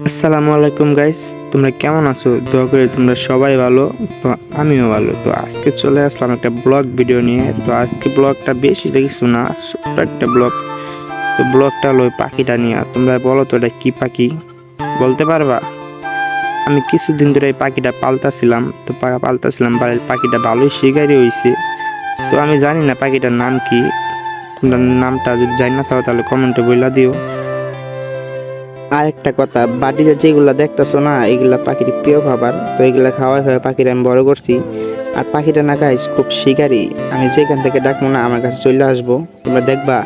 আসসালামু আলাইকুম গাইস, তোমরা কেমন আছো? দোয়া করি তোমরা সবাই ভালো। তো আমিও ভালো। তো আজকে চলে আসলাম একটা ব্লগ ভিডিও নিয়ে। তো আজকে ব্লগটা বেশি কিছু না, ছোট্ট একটা ব্লগ। তো ব্লগটা হলো ওই পাখিটা নিয়ে। তোমরা বলো তো এটা কি পাখি, বলতে পারবা? আমি কিছুদিন ধরে এই পাখিটা পালতাছিলাম। তো পালতাছিলাম, বাড়ির পাখিটা ভালোই শিকারি হয়েছে। তো আমি জানি না পাখিটার নাম কি। তোমরা নামটা যদি জানি না থাকো তাহলে কমেন্টে বইলা দিও। আর একটা কথা, বাড়িতে যেগুলা দেখতেছো না, এগুলা পাখির প্রিয় খাবার। তো এগুলা খাওয়া খাওয়া পাখিটা আমি বড় করছি। আর পাখিটা না গাইস খুব শিকারি। আমি যেখান থেকে ডাকবো না আমার কাছে চলে আসবো, তোমরা দেখবা।